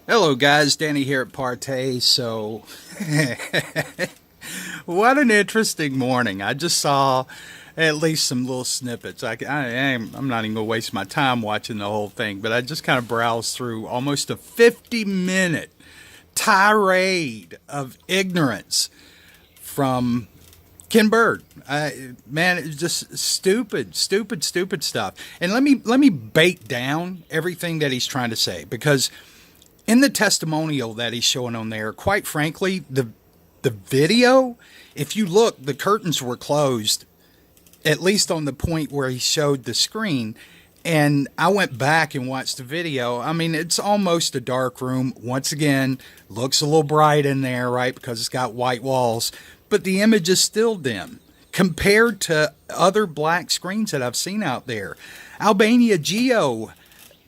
Hello, guys. Danny here at Partay. So, what an interesting morning. I just saw at least some little snippets. I'm not even going to waste my time watching the whole thing, but I just kind of browsed through almost a 50-minute tirade of ignorance from Ken Bird. Man, it's just stupid, stupid, stupid stuff. And let me bake down everything that he's trying to say, because in the testimonial that he's showing on there, quite frankly, the video, if you look, the curtains were closed, at least on the point where he showed the screen. And I went back and watched the video. I mean, it's almost a dark room. Once again, looks a little bright in there, right? Because it's got white walls. But the image is still dim compared to other black screens that I've seen out there. Albania Geo,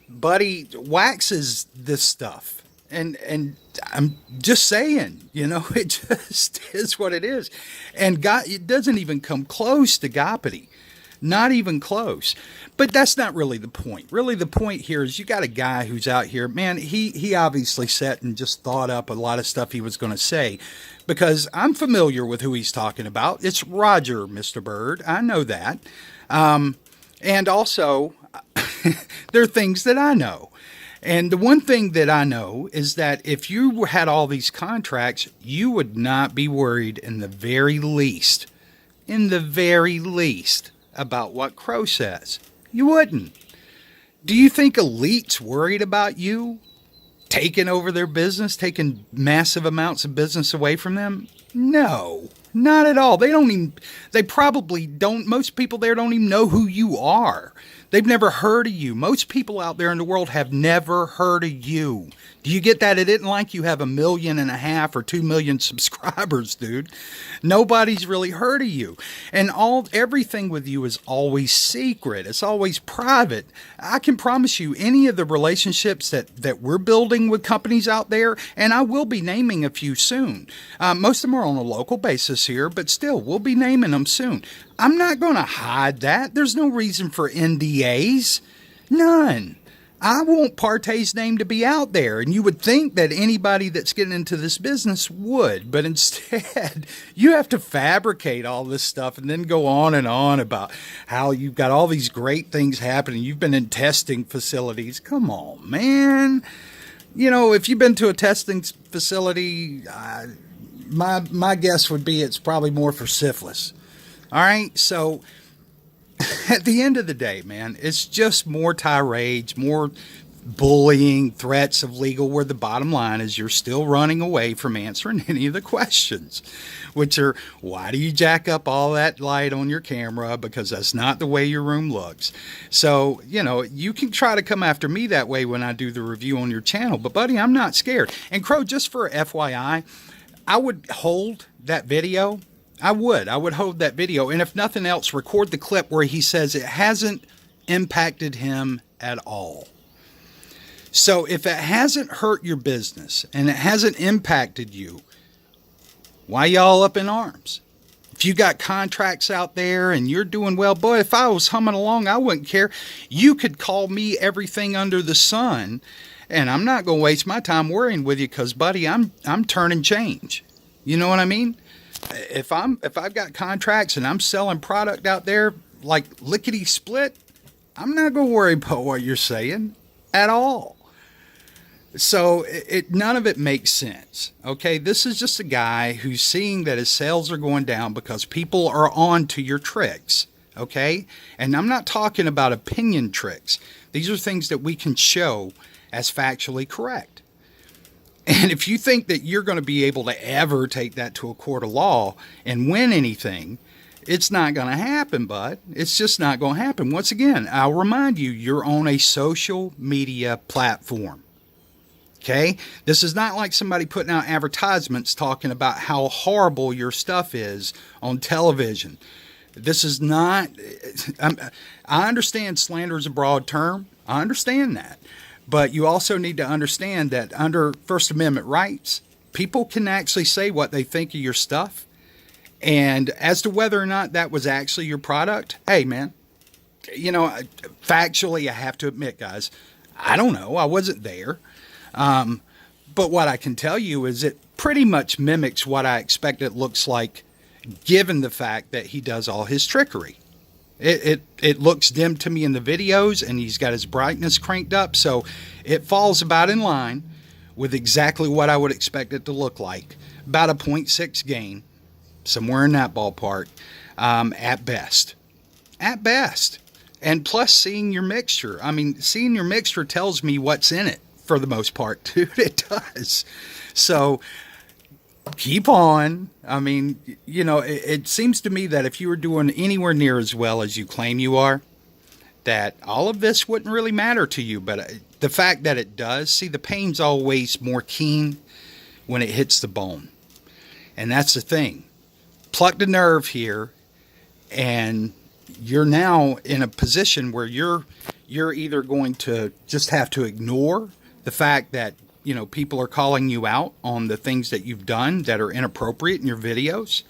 buddy, waxes this stuff. And I'm just saying, it just is what it is. And God, it doesn't even come close to Goppity. Not even close. But that's not really the point. Really, the point here is you got a guy who's out here, man, he obviously sat and just thought up a lot of stuff he was going to say, because I'm familiar with who he's talking about. It's Roger, Mr. Bird. I know that. And also, there are things that I know. And the one thing that I know is that if you had all these contracts, you would not be worried in the very least, about what Crow says. You wouldn't. Do you think Elite's worried about you taking over their business, taking massive amounts of business away from them? No, not at all. They probably don't, most people there don't even know who you are. They've never heard of you. Most people out there in the world have never heard of you. Do you get that? It isn't like you have 1.5 million or 2 million subscribers, dude. Nobody's really heard of you. And everything with you is always secret. It's always private. I can promise you any of the relationships that we're building with companies out there, and I will be naming a few soon. Most of them are on a local basis here, but still, we'll be naming them soon. I'm not going to hide that. There's no reason for NDAs. None. I want Partay's name to be out there, and you would think that anybody that's getting into this business would, but instead you have to fabricate all this stuff and then go on and on about how you've got all these great things happening. You've been in testing facilities. Come on, man. If you've been to a testing facility, my guess would be it's probably more for syphilis. All right, so at the end of the day, man, it's just more tirades, more bullying, threats of legal, where the bottom line is you're still running away from answering any of the questions, which are, why do you jack up all that light on your camera? Because that's not the way your room looks. So, you can try to come after me that way when I do the review on your channel, but buddy, I'm not scared. And Crow, just for FYI, I would hold that video. I would hold that video. And if nothing else, record the clip where he says it hasn't impacted him at all. So if it hasn't hurt your business and it hasn't impacted you, why y'all up in arms? If you got contracts out there and you're doing well, boy, if I was humming along, I wouldn't care. You could call me everything under the sun, and I'm not going to waste my time worrying with you, because, buddy, I'm turning change. You know what I mean? If I've got contracts and I'm selling product out there like lickety split, I'm not going to worry about what you're saying at all. So none of it makes sense. Okay, this is just a guy who's seeing that his sales are going down because people are on to your tricks. Okay, and I'm not talking about opinion tricks. These are things that we can show as factually correct. And if you think that you're going to be able to ever take that to a court of law and win anything, it's not going to happen, bud. It's just not going to happen. Once again, I'll remind you, you're on a social media platform. Okay? This is not like somebody putting out advertisements talking about how horrible your stuff is on television. This is not, I understand slander is a broad term. I understand that. But you also need to understand that under First Amendment rights, people can actually say what they think of your stuff. And as to whether or not that was actually your product, hey, man, factually, I have to admit, guys, I don't know. I wasn't there. But what I can tell you is it pretty much mimics what I expect it looks like, given the fact that he does all his trickery. It looks dim to me in the videos, and he's got his brightness cranked up, so it falls about in line with exactly what I would expect it to look like. About a 0.6 gain, somewhere in that ballpark, at best. At best. And plus seeing your mixture. I mean, seeing your mixture tells me what's in it for the most part, dude. It does. So keep on. I mean, you know, it seems to me that if you were doing anywhere near as well as you claim you are, that all of this wouldn't really matter to you. But the fact that it does, see, the pain's always more keen when it hits the bone. And that's the thing. Pluck the nerve here, and you're now in a position where you're either going to just have to ignore the fact that, you know, people are calling you out on the things that you've done that are inappropriate in your videos,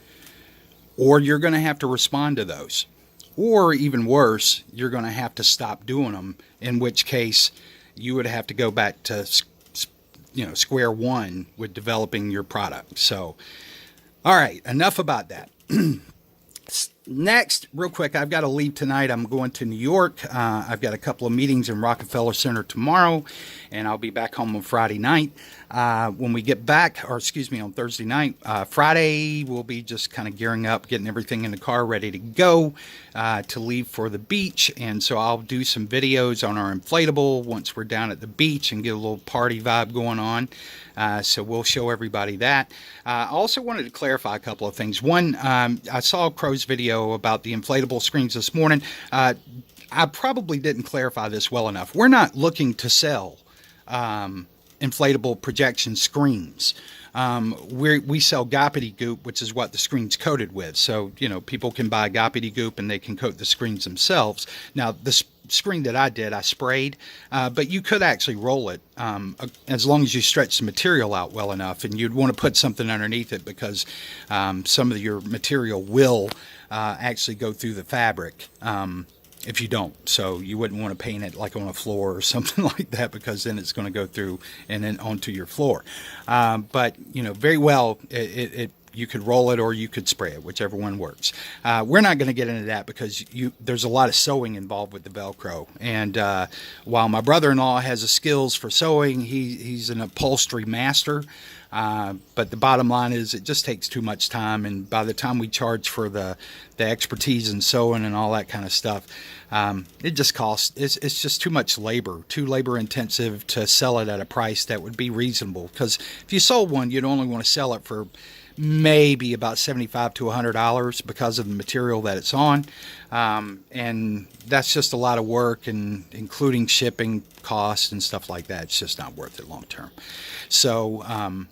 or you're going to have to respond to those. Or even worse, you're going to have to stop doing them, in which case you would have to go back to, you know, square one with developing your product. So, all right, enough about that. Next, real quick, I've got to leave tonight. I'm going to New York. I've got a couple of meetings in Rockefeller Center tomorrow, and I'll be back home on Friday night. When we get back, or excuse me, on Thursday night, Friday, we'll be just kind of gearing up, getting everything in the car ready to go to leave for the beach. And so I'll do some videos on our inflatable once we're down at the beach and get a little party vibe going on. So we'll show everybody that. I also wanted to clarify a couple of things. One, I saw Crow's video about the inflatable screens this morning. I probably didn't clarify this well enough. We're not looking to sell inflatable projection screens. We sell Goppity Goop, which is what the screen's coated with. So, you know, people can buy Goppity Goop and they can coat the screens themselves. Now, the screen that I did, I sprayed, but you could actually roll it as long as you stretch the material out well enough, and you'd want to put something underneath it because some of your material will actually go through the fabric if you don't. So you wouldn't want to paint it like on a floor or something like that, because then it's going to go through and then onto your floor. But, you know, very well, you could roll it or you could spray it, whichever one works. We're not going to get into that because there's a lot of sewing involved with the Velcro. And while my brother-in-law has the skills for sewing, he's an upholstery master. But the bottom line is it just takes too much time. And by the time we charge for the expertise in sewing and all that kind of stuff, it just costs, it's just too much labor, too labor intensive to sell it at a price that would be reasonable. Because if you sold one, you'd only want to sell it for maybe about $75 to $100 because of the material that it's on. And that's just a lot of work, and including shipping costs and stuff like that. It's just not worth it long term. So,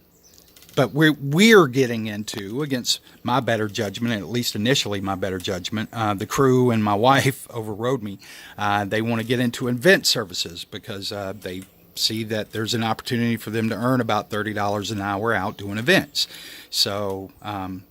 but we're getting into, against my better judgment, at least initially my better judgment, the crew and my wife overrode me. They want to get into event services because they see that there's an opportunity for them to earn about $30 an hour out doing events. So,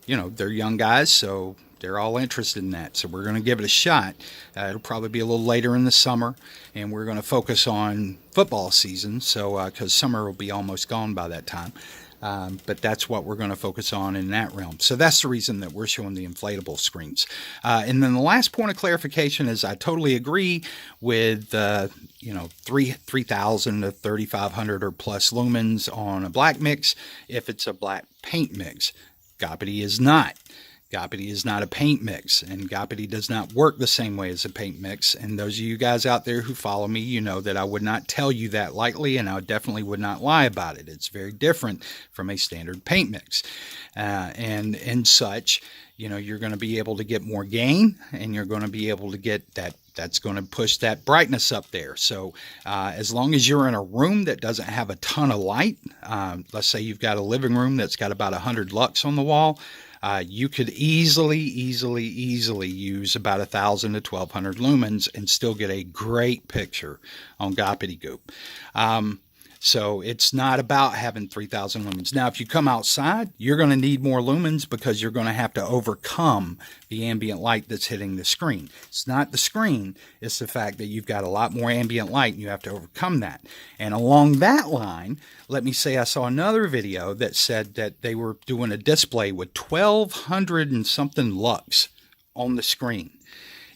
you know, they're young guys, so they're all interested in that. So we're going to give it a shot. It'll probably be a little later in the summer, and we're going to focus on football season. So, because summer will be almost gone by that time. But that's what we're going to focus on in that realm. So that's the reason that we're showing the inflatable screens. And then the last point of clarification is I totally agree with, 3,000 to 3,500 or plus lumens on a black mix if it's a black paint mix. Goppity is not. Goppity is not a paint mix, and Goppity does not work the same way as a paint mix. And those of you guys out there who follow me, you know that I would not tell you that lightly, and I definitely would not lie about it. It's very different from a standard paint mix. And such, you know, you're going to be able to get more gain, and you're going to be able to get that's going to push that brightness up there. So as long as you're in a room that doesn't have a ton of light, let's say you've got a living room that's got about 100 lux on the wall, you could easily use about 1,000 to 1,200 lumens and still get a great picture on Goppity Goop. So it's not about having 3,000 lumens. Now, if you come outside, you're going to need more lumens because you're going to have to overcome the ambient light that's hitting the screen. It's not the screen, it's the fact that you've got a lot more ambient light and you have to overcome that. And along that line, let me say I saw another video that said that they were doing a display with 1,200 and something lux on the screen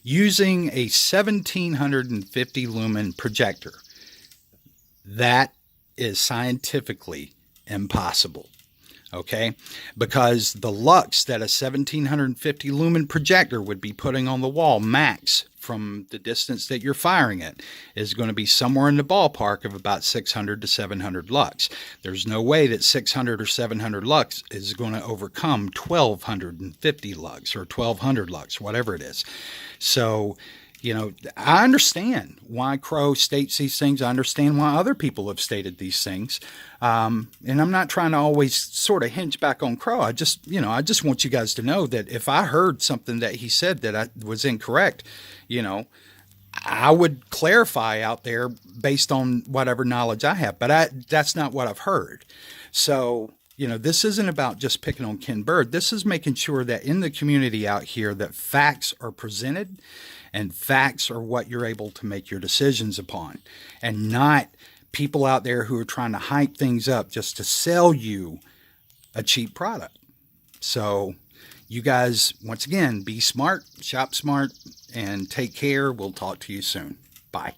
using a 1,750 lumen projector. That is scientifically impossible, okay? Because the lux that a 1,750 lumen projector would be putting on the wall max from the distance that you're firing it is going to be somewhere in the ballpark of about 600 to 700 lux. There's no way that 600 or 700 lux is going to overcome 1,250 lux or 1,200 lux, whatever it is. So, you know, I understand why Crow states these things. I understand why other people have stated these things. And I'm not trying to always sort of hinge back on Crow. I just want you guys to know that if I heard something that he said that I was incorrect, you know, I would clarify out there based on whatever knowledge I have. But that's not what I've heard. So, you know, this isn't about just picking on Ken Bird. This is making sure that in the community out here that facts are presented, and facts are what you're able to make your decisions upon, and not people out there who are trying to hype things up just to sell you a cheap product. So you guys, once again, be smart, shop smart, and take care. We'll talk to you soon. Bye.